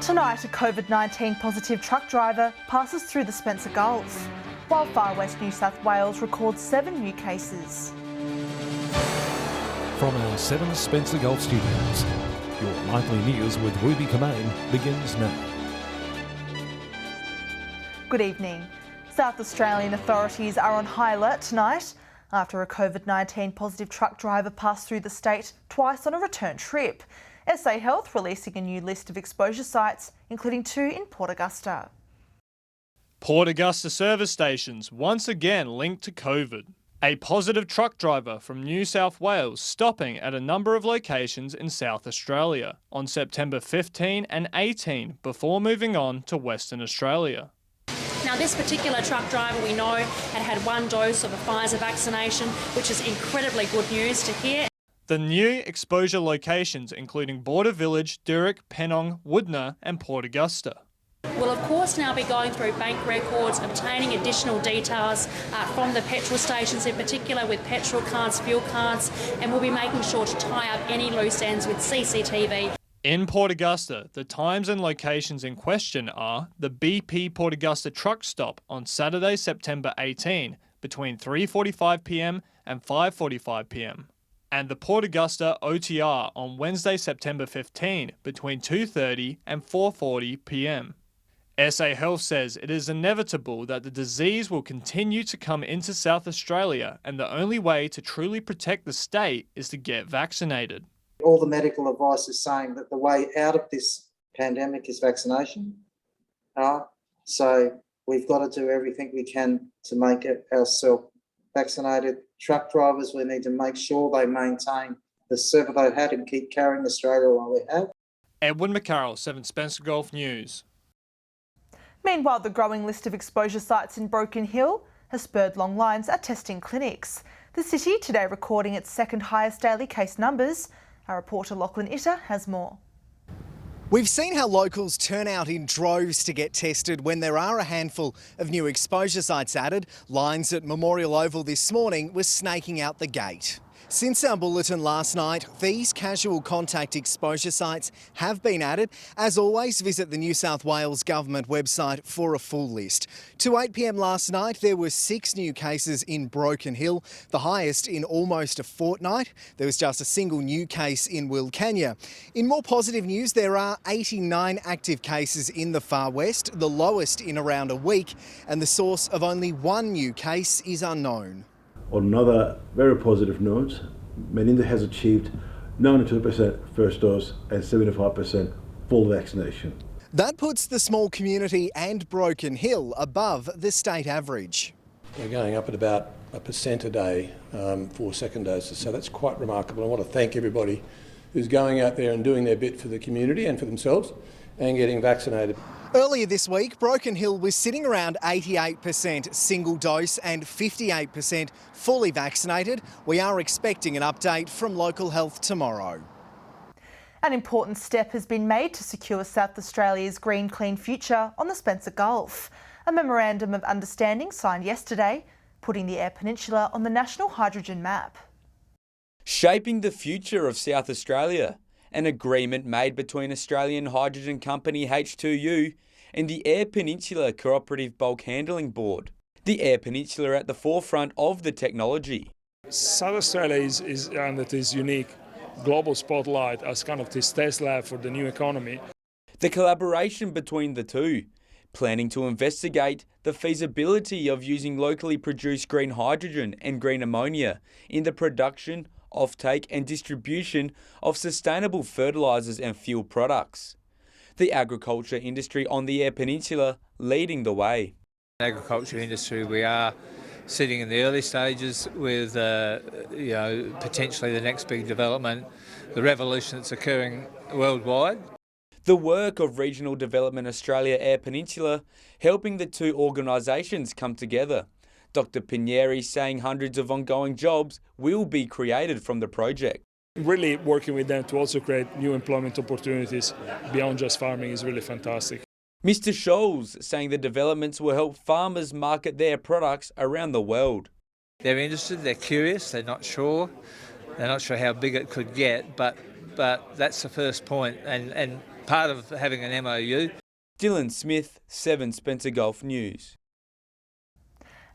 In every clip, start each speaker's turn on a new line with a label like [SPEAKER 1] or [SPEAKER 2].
[SPEAKER 1] Tonight, a COVID-19 positive truck driver passes through the Spencer Gulf, while far west New South Wales records 7 new cases.
[SPEAKER 2] From our 7 Spencer Gulf studios, your nightly news with Ruby Kamain begins now.
[SPEAKER 1] Good evening. South Australian authorities are on high alert tonight after a COVID-19 positive truck driver passed through the state twice on a return trip. SA Health releasing a new list of exposure sites, including 2 in Port Augusta.
[SPEAKER 3] Port Augusta service stations once again linked to COVID. A positive truck driver from New South Wales stopping at a number of locations in South Australia on September 15 and 18 before moving on to Western Australia.
[SPEAKER 4] Now, this particular truck driver we know had 1 dose of a Pfizer vaccination, which is incredibly good news to hear.
[SPEAKER 3] The new exposure locations including Border Village, Durick, Penong, Woodner and Port Augusta.
[SPEAKER 4] We'll of course now be going through bank records, obtaining additional details from the petrol stations, in particular with petrol cards, fuel cards, and we'll be making sure to tie up any loose ends with CCTV.
[SPEAKER 3] In Port Augusta, the times and locations in question are the BP Port Augusta truck stop on Saturday, September 18 between 3:45pm and 5:45pm. And the Port Augusta OTR on Wednesday, September 15 between 2:30 and 4:40pm. SA Health says it is inevitable that the disease will continue to come into South Australia and the only way to truly protect the state is to get vaccinated.
[SPEAKER 5] All the medical advice is saying that the way out of this pandemic is vaccination. So we've got to do everything we can to make it ourselves vaccinated. Truck drivers, we need to make sure they maintain the server they've had and keep carrying Australia while we have.
[SPEAKER 3] Edwin McCarroll, 7 Spencer Gulf News.
[SPEAKER 1] Meanwhile, the growing list of exposure sites in Broken Hill has spurred long lines at testing clinics. The city today recording its 2nd highest daily case numbers. Our reporter Lachlan Itter has more.
[SPEAKER 6] We've seen how locals turn out in droves to get tested when there are a handful of new exposure sites added. Lines at Memorial Oval this morning were snaking out the gate. Since our bulletin last night, these casual contact exposure sites have been added. As always, visit the New South Wales Government website for a full list. To 8pm last night, there were 6 new cases in Broken Hill, the highest in almost a fortnight. There was just a single new case in Wilcannia. In more positive news, there are 89 active cases in the Far West, the lowest in around a week, and the source of only 1 new case is unknown.
[SPEAKER 7] On another very positive note, Meninda has achieved 92% first dose and 75% full vaccination.
[SPEAKER 6] That puts the small community and Broken Hill above the state average.
[SPEAKER 8] We're going up at about 1% a day for second doses, so that's quite remarkable. I want to thank everybody who's going out there and doing their bit for the community and for themselves and getting vaccinated.
[SPEAKER 6] Earlier this week, Broken Hill was sitting around 88% single dose and 58% fully vaccinated. We are expecting an update from local health tomorrow.
[SPEAKER 1] An important step has been made to secure South Australia's green, clean future on the Spencer Gulf. A memorandum of understanding signed yesterday, putting the Eyre Peninsula on the national hydrogen map.
[SPEAKER 9] Shaping the future of South Australia. An agreement made between Australian hydrogen company H2U and the Eyre Peninsula Cooperative Bulk Handling Board. The Eyre Peninsula at the forefront of the technology.
[SPEAKER 10] South Australia is under this unique global spotlight as kind of this test lab for the new economy.
[SPEAKER 9] The collaboration between the two, planning to investigate the feasibility of using locally produced green hydrogen and green ammonia in the production, offtake and distribution of sustainable fertilisers and fuel products. The agriculture industry on the Eyre Peninsula leading the way.
[SPEAKER 11] Agriculture industry, we are sitting in the early stages with potentially the next big development, the revolution that's occurring worldwide.
[SPEAKER 9] The work of Regional Development Australia Eyre Peninsula helping the two organisations come together. Dr Pineri saying hundreds of ongoing jobs will be created from the project.
[SPEAKER 10] Really working with them to also create new employment opportunities beyond just farming is really fantastic.
[SPEAKER 9] Mr Scholes saying the developments will help farmers market their products around the world.
[SPEAKER 11] They're interested, they're curious, they're not sure how big it could get, but that's the first point. And part of having an MOU.
[SPEAKER 9] Dylan Smith, 7 Spencer Gulf News.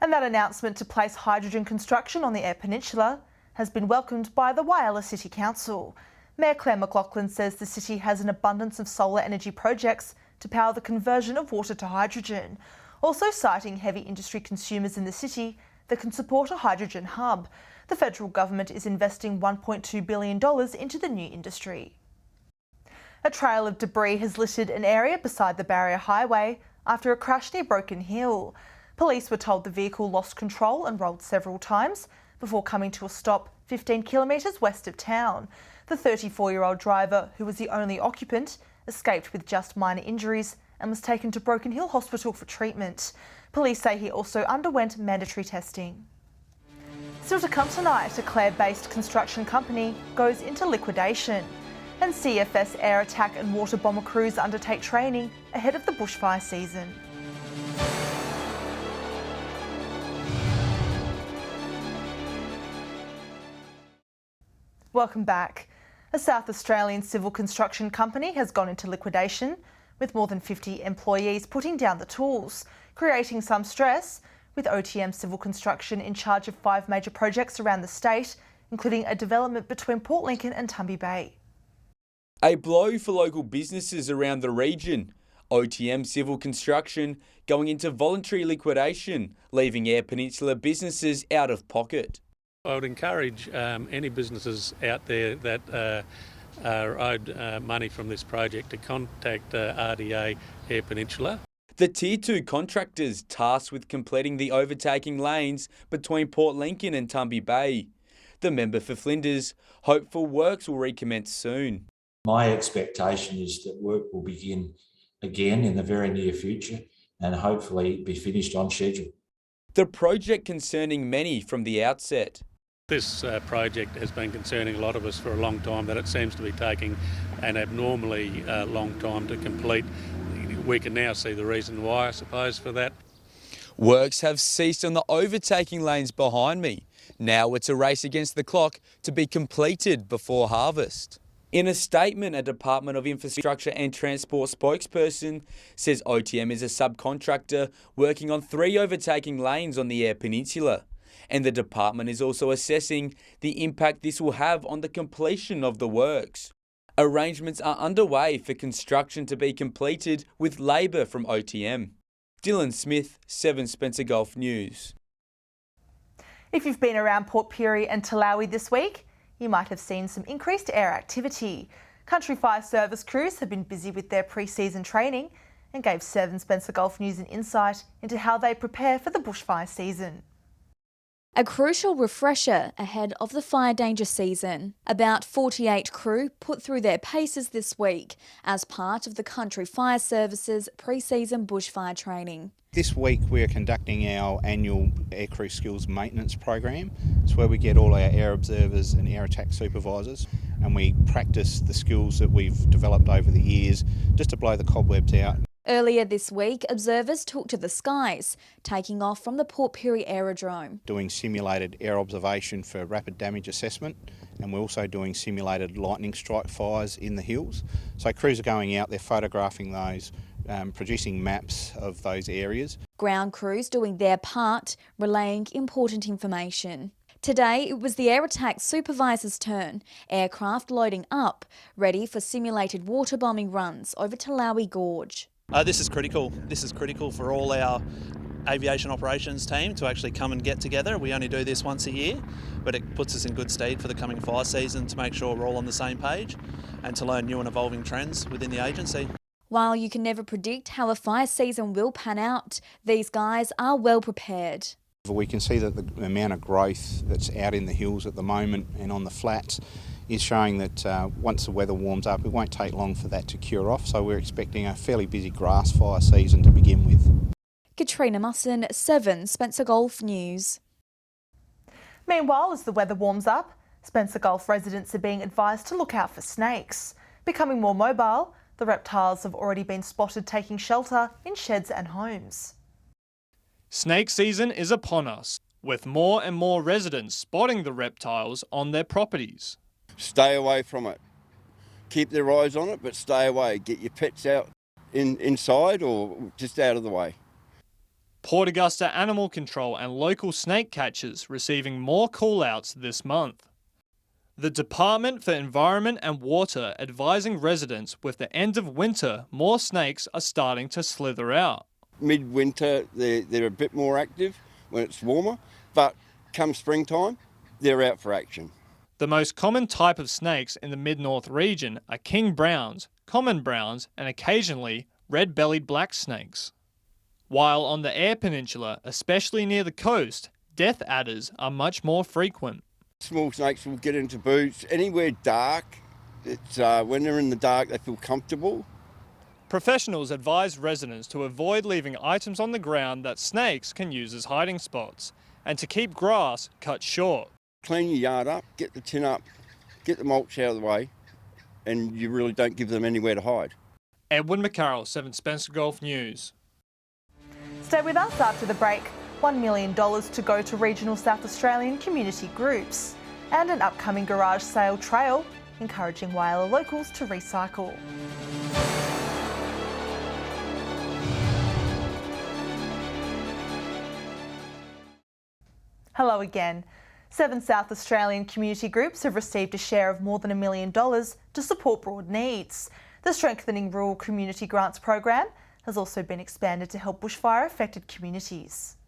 [SPEAKER 1] And that announcement to place hydrogen construction on the Eyre Peninsula has been welcomed by the Whyalla City Council. Mayor Claire McLaughlin says the city has an abundance of solar energy projects to power the conversion of water to hydrogen, also citing heavy industry consumers in the city that can support a hydrogen hub. The federal government is investing $1.2 billion into the new industry. A trail of debris has littered an area beside the Barrier Highway after a crash near Broken Hill. Police were told the vehicle lost control and rolled several times before coming to a stop 15 kilometres west of town. The 34-year-old driver, who was the only occupant, escaped with just minor injuries and was taken to Broken Hill Hospital for treatment. Police say he also underwent mandatory testing. Still to come tonight, a Clare-based construction company goes into liquidation, and CFS air attack and water bomber crews undertake training ahead of the bushfire season. Welcome back. A South Australian civil construction company has gone into liquidation, with more than 50 employees putting down the tools, creating some stress, with OTM Civil Construction in charge of 5 major projects around the state, including a development between Port Lincoln and Tumby Bay.
[SPEAKER 9] A blow for local businesses around the region. OTM Civil Construction going into voluntary liquidation, leaving Eyre Peninsula businesses out of pocket.
[SPEAKER 12] I would encourage any businesses out there that are owed money from this project to contact RDA Eyre Peninsula.
[SPEAKER 9] The Tier 2 contractors tasked with completing the overtaking lanes between Port Lincoln and Tumby Bay. The member for Flinders hopeful works will recommence soon.
[SPEAKER 13] My expectation is that work will begin again in the very near future and hopefully be finished on schedule.
[SPEAKER 9] The project concerning many from the outset.
[SPEAKER 12] This project has been concerning a lot of us for a long time, that it seems to be taking an abnormally long time to complete. We can now see the reason why, I suppose, for that.
[SPEAKER 9] Works have ceased on the overtaking lanes behind me. Now it's a race against the clock to be completed before harvest. In a statement, a Department of Infrastructure and Transport spokesperson says OTM is a subcontractor working on 3 overtaking lanes on the Eyre Peninsula, and the department is also assessing the impact this will have on the completion of the works. Arrangements are underway for construction to be completed with labour from OTM. Dylan Smith, 7 Spencer Gulf News.
[SPEAKER 1] If you've been around Port Pirie and Talawi this week, you might have seen some increased air activity. Country Fire Service crews have been busy with their pre-season training and gave 7 Spencer Gulf News an insight into how they prepare for the bushfire season.
[SPEAKER 14] A crucial refresher ahead of the fire danger season. About 48 crew put through their paces this week as part of the Country Fire Service's pre-season bushfire training.
[SPEAKER 15] This week we are conducting our annual Aircrew Skills Maintenance Program. It's where we get all our air observers and air attack supervisors and we practice the skills that we've developed over the years just to blow the cobwebs out.
[SPEAKER 14] Earlier this week, observers took to the skies, taking off from the Port Pirie Aerodrome.
[SPEAKER 15] Doing simulated air observation for rapid damage assessment, and we're also doing simulated lightning strike fires in the hills. So crews are going out, they're photographing those, producing maps of those areas.
[SPEAKER 14] Ground crews doing their part, relaying important information. Today, it was the air attack supervisor's turn, aircraft loading up, ready for simulated water bombing runs over Talawi Gorge.
[SPEAKER 16] This is critical. This is critical for all our aviation operations team to actually come and get together. We only do this once a year, but it puts us in good stead for the coming fire season to make sure we're all on the same page and to learn new and evolving trends within the agency.
[SPEAKER 14] While you can never predict how a fire season will pan out, these guys are well prepared.
[SPEAKER 15] We can see that the amount of growth that's out in the hills at the moment and on the flats is showing that once the weather warms up, it won't take long for that to cure off. So we're expecting a fairly busy grass fire season to begin with.
[SPEAKER 14] Katrina Musson, 7 Spencer Gulf News.
[SPEAKER 1] Meanwhile, as the weather warms up, Spencer Gulf residents are being advised to look out for snakes. Becoming more mobile, the reptiles have already been spotted taking shelter in sheds and homes.
[SPEAKER 3] Snake season is upon us, with more and more residents spotting the reptiles on their properties.
[SPEAKER 17] Stay away from it. keep their eyes on it, but stay away. Get your pets out inside or just out of the way.
[SPEAKER 3] Port Augusta Animal Control and local snake catchers receiving more call-outs this month. The Department for Environment and Water advising residents with the end of winter, more snakes are starting to slither out.
[SPEAKER 17] Midwinter, they're a bit more active when it's warmer, but come springtime, they're out for action.
[SPEAKER 3] The most common type of snakes in the mid-north region are king browns, common browns, and occasionally red-bellied black snakes. While on the Eyre Peninsula, especially near the coast, death adders are much more frequent.
[SPEAKER 17] Small snakes will get into boots. Anywhere dark, it's when they're in the dark they feel comfortable.
[SPEAKER 3] Professionals advise residents to avoid leaving items on the ground that snakes can use as hiding spots, and to keep grass cut short.
[SPEAKER 17] Clean your yard up, get the tin up, get the mulch out of the way, and you really don't give them anywhere to hide.
[SPEAKER 3] Edwin McCarroll, 7 Spencer Gulf News.
[SPEAKER 1] Stay with us after the break. $1 million to go to regional South Australian community groups, and an upcoming garage sale trail encouraging Whyalla locals to recycle. Hello again. 7 South Australian community groups have received a share of more than $1 million to support broad needs. The Strengthening Rural Community Grants program has also been expanded to help bushfire-affected communities.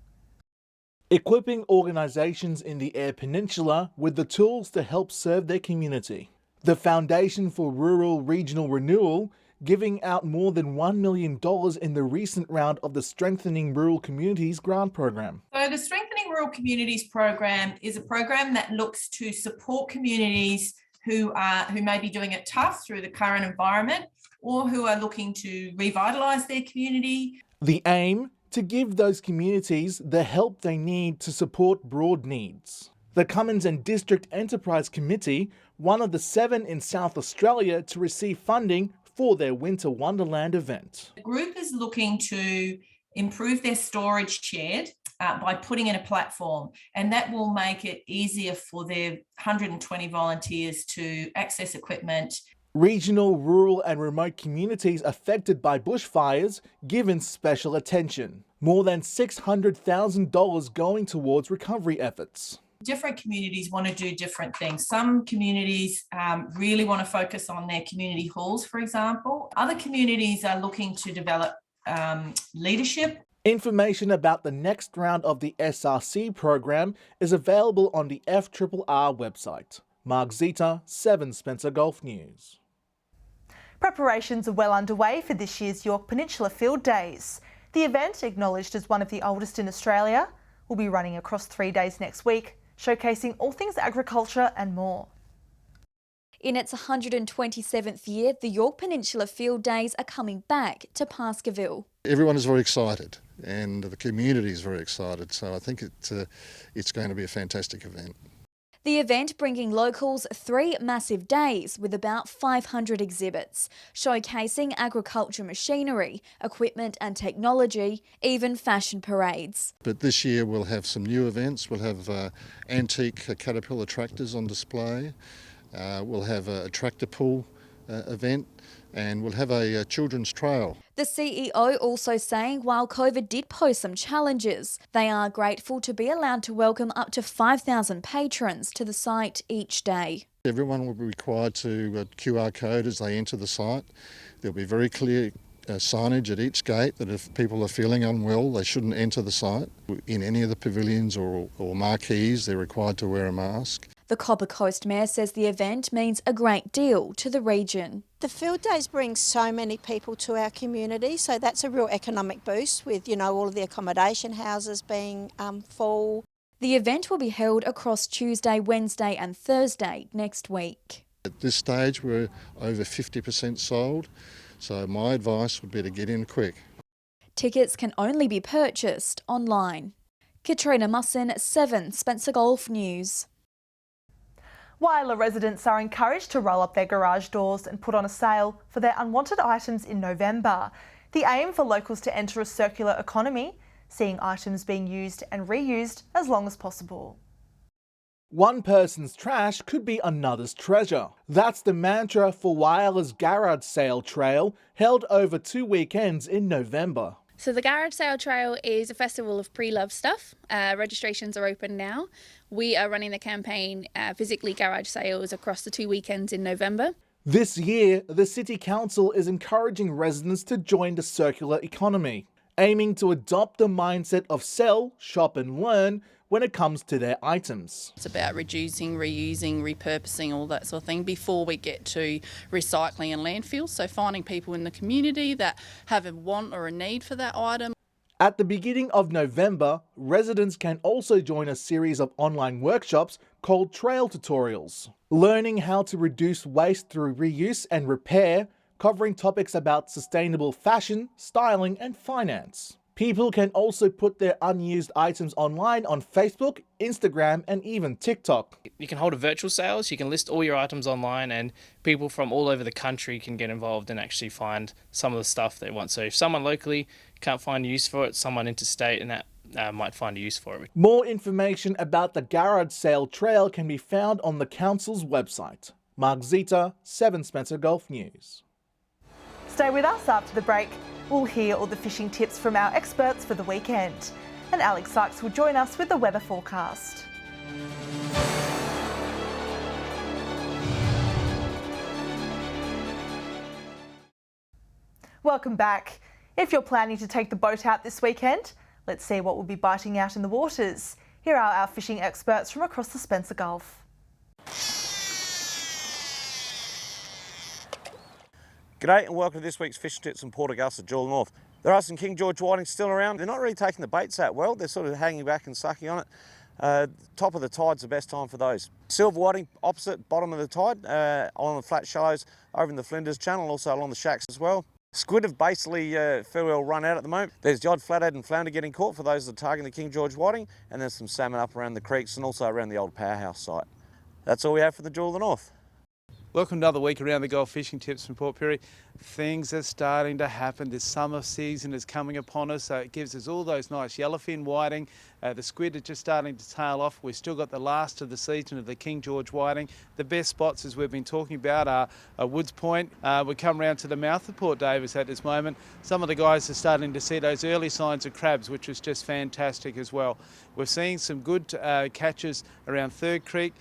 [SPEAKER 18] Equipping organisations in the Eyre Peninsula with the tools to help serve their community. The Foundation for Rural Regional Renewal giving out more than $1 million in the recent round of the Strengthening Rural Communities grant program.
[SPEAKER 19] So the Strengthening Rural Communities program is a program that looks to support communities who may be doing it tough through the current environment, or who are looking to revitalise their community.
[SPEAKER 18] The aim? To give those communities the help they need to support broad needs. The Cummins and District Enterprise Committee, one of the 7 in South Australia to receive funding for their Winter Wonderland event.
[SPEAKER 19] The group is looking to improve their storage shed by putting in a platform, and that will make it easier for their 120 volunteers to access equipment.
[SPEAKER 18] Regional, rural and remote communities affected by bushfires given special attention. More than $600,000 going towards recovery efforts.
[SPEAKER 19] Different communities want to do different things. Some communities really want to focus on their community halls, for example. Other communities are looking to develop leadership.
[SPEAKER 18] Information about the next round of the SRC program is available on the FRRR website. Mark Zita, 7 Spencer Gulf News.
[SPEAKER 1] Preparations are well underway for this year's York Peninsula Field Days. The event, acknowledged as one of the oldest in Australia, will be running across 3 days next week, showcasing all things agriculture and more.
[SPEAKER 14] In its 127th year, the York Peninsula Field Days are coming back to Pascoeville.
[SPEAKER 20] Everyone is very excited and the community is very excited, so I think it's going to be a fantastic event.
[SPEAKER 14] The event bringing locals 3 massive days with about 500 exhibits, showcasing agriculture machinery, equipment and technology, even fashion parades.
[SPEAKER 20] But this year we'll have some new events. We'll have antique Caterpillar tractors on display. We'll have a tractor pull event, and we'll have a children's trail.
[SPEAKER 14] The CEO also saying while COVID did pose some challenges, they are grateful to be allowed to welcome up to 5,000 patrons to the site each day.
[SPEAKER 20] Everyone will be required to QR code as they enter the site. There'll be very clear signage at each gate that if people are feeling unwell, they shouldn't enter the site. In any of the pavilions or marquees, they're required to wear a mask.
[SPEAKER 14] The Copper Coast Mayor says the event means a great deal to the region.
[SPEAKER 21] The field days bring so many people to our community, so that's a real economic boost with, all of the accommodation houses being full.
[SPEAKER 14] The event will be held across Tuesday, Wednesday and Thursday next week.
[SPEAKER 20] At this stage we're over 50% sold, so my advice would be to get in quick.
[SPEAKER 14] Tickets can only be purchased online. Katrina Musson, 7 Spencer Gulf News.
[SPEAKER 1] Whyalla residents are encouraged to roll up their garage doors and put on a sale for their unwanted items in November. The aim for locals to enter a circular economy, seeing items being used and reused as long as possible.
[SPEAKER 18] One person's trash could be another's treasure. That's the mantra for Wyala's Garage Sale Trail, held over 2 weekends in November.
[SPEAKER 2] So the Garage Sale Trail is a festival of pre-loved stuff. Registrations are open now. We are running the campaign Physically Garage Sales across the 2 weekends in November.
[SPEAKER 18] This year, the City Council is encouraging residents to join the circular economy, aiming to adopt the mindset of sell, shop and learn when it comes to their items.
[SPEAKER 22] It's about reducing, reusing, repurposing, all that sort of thing before we get to recycling and landfills. So finding people in the community that have a want or a need for that item.
[SPEAKER 18] At the beginning of November, residents can also join a series of online workshops called Trail Tutorials, learning how to reduce waste through reuse and repair, covering topics about sustainable fashion, styling and finance. People can also put their unused items online on Facebook, Instagram and even TikTok.
[SPEAKER 23] You can hold a virtual sales, you can list all your items online and people from all over the country can get involved and actually find some of the stuff they want. So if someone locally can't find a use for it, someone interstate and that might find a use for it.
[SPEAKER 18] More information about the Garage Sale Trail can be found on the Council's website. Mark Zita, 7 Spencer Gulf News.
[SPEAKER 1] Stay with us after the break. We'll hear all the fishing tips from our experts for the weekend. And Alex Sykes will join us with the weather forecast. Welcome back. If you're planning to take the boat out this weekend, let's see what will be biting out in the waters. Here are our fishing experts from across the Spencer Gulf.
[SPEAKER 24] G'day and welcome to this week's Fishing Tips in Port Augusta, Jewel North. There are some King George whitings still around. They're not really taking the baits that well. They're sort of hanging back and sucking on it. Top of the tide's the best time for those. Silver whiting opposite bottom of the tide, along the flat shallows over in the Flinders Channel, also along the shacks as well. Squid have basically fairly well run out at the moment. There's the odd flathead and flounder getting caught for those that are targeting the King George whiting, and there's some salmon up around the creeks and also around the old powerhouse site. That's all we have for the Jewel of the North.
[SPEAKER 25] Welcome to another week around the Gulf Fishing Tips from Port Pirie. Things are starting to happen. The summer season is coming upon us, so it gives us all those nice yellowfin whiting. The squid are just starting to tail off. We've still got the last of the season of the King George whiting. The best spots, as we've been talking about, are Woods Point. We come round to the mouth of Port Davis at this moment. Some of the guys are starting to see those early signs of crabs, which is just fantastic as well. We're seeing some good catches around Third Creek,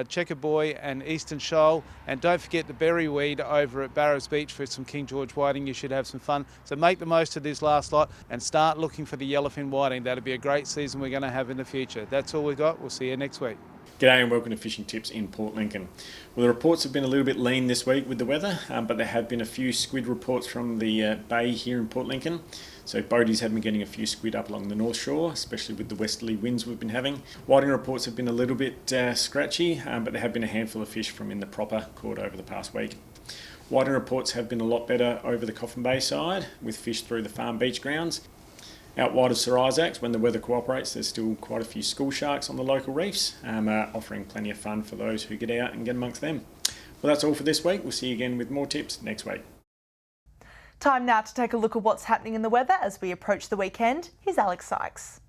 [SPEAKER 25] Checker Boy and Eastern Shoal, and don't forget the berry weed over at Barrows Beach for some King George whiting. You should have some fun. So make the most of this last lot and start looking for the yellowfin whiting. That'll be a great season we're going to have in the future. That's all we've got. We'll see you next week.
[SPEAKER 26] G'day and welcome to Fishing Tips in Port Lincoln. Well, the reports have been a little bit lean this week with the weather, but there have been a few squid reports from the bay here in Port Lincoln. So boaties have been getting a few squid up along the north shore, especially with the westerly winds we've been having. Whiting reports have been a little bit scratchy, but there have been a handful of fish from in the proper caught over the past week. Whiting reports have been a lot better over the Coffin Bay side, with fish through the farm beach grounds. Out wide of Sir Isaac's, when the weather cooperates, there's still quite a few school sharks on the local reefs, offering plenty of fun for those who get out and get amongst them. Well, that's all for this week. We'll see you again with more tips next week.
[SPEAKER 1] Time now to take a look at what's happening in the weather as we approach the weekend. Here's Alex Sykes.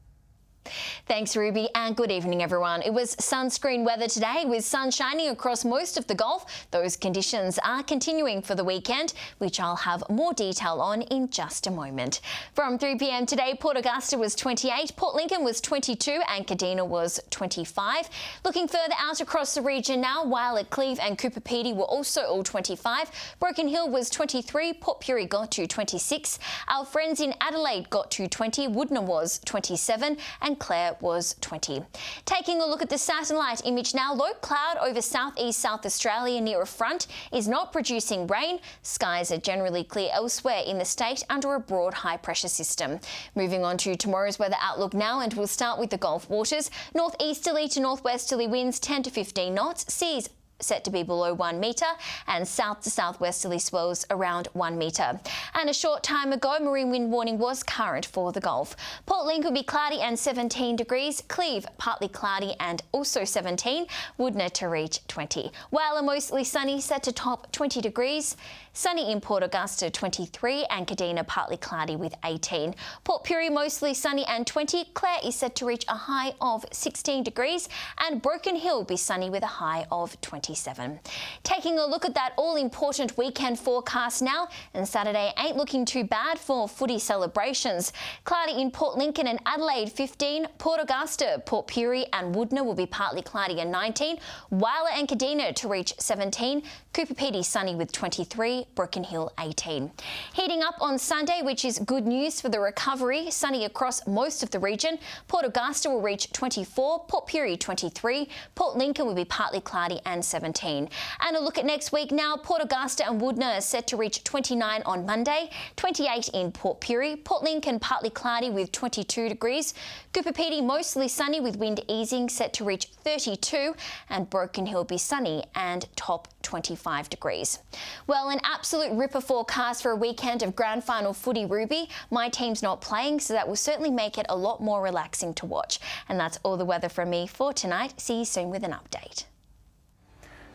[SPEAKER 27] Thanks, Ruby, and good evening, everyone. It was sunscreen weather today with sun shining across most of the Gulf. Those conditions are continuing for the weekend, which I'll have more detail on in just a moment. From 3 p.m. today, Port Augusta was 28, Port Lincoln was 22 and Kadina was 25. Looking further out across the region now, while at Cleve and Cooper Pedy were also all 25. Broken Hill was 23, Port Pirie got to 26. Our friends in Adelaide got to 20, Woodna was 27 and Clare was 20. Taking a look at the satellite image now, low cloud over southeast South Australia near a front is not producing rain. Skies are generally clear elsewhere in the state under a broad high pressure system. Moving on to tomorrow's weather outlook now, and we'll start with the Gulf waters. Northeasterly to northwesterly winds 10 to 15 knots, seas set to be below 1 metre, and south to southwesterly swells around 1 metre. And a short time ago, marine wind warning was current for the Gulf. Port Lincoln will be cloudy and 17 degrees, Cleve partly cloudy and also 17, Woodner to reach 20. Whyalla mostly sunny, set to top 20 degrees. Sunny in Port Augusta 23 and Kadina partly cloudy with 18. Port Pirie mostly sunny and 20. Clare is set to reach a high of 16 degrees and Broken Hill will be sunny with a high of 27. Taking a look at that all-important weekend forecast now, and Saturday ain't looking too bad for footy celebrations. Cloudy in Port Lincoln and Adelaide 15. Port Augusta, Port Pirie and Woodner will be partly cloudy and 19. Whyalla and Kadina to reach 17. Cooper Pedy sunny with 23. Broken Hill 18. Heating up on Sunday, which is good news for the recovery. Sunny across most of the region. Port Augusta will reach 24, Port Pirie 23, Port Lincoln will be partly cloudy and 17. And a look at next week now. Port Augusta and Woodner are set to reach 29 on Monday, 28 in Port Pirie, Port Lincoln partly cloudy with 22 degrees, Cooper Pedy mostly sunny with wind easing, set to reach 32, and Broken Hill be sunny and top 25 degrees. Well, an absolute ripper forecast for a weekend of grand final footy, Ruby. My team's not playing, so that will certainly make it a lot more relaxing to watch. And that's all the weather from me for tonight. See you soon with an update.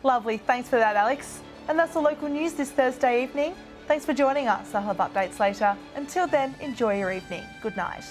[SPEAKER 1] Lovely, thanks for that, Alex. And that's the local news this Thursday evening. Thanks for joining us. I'll have updates later. Until then, enjoy your evening. Good night.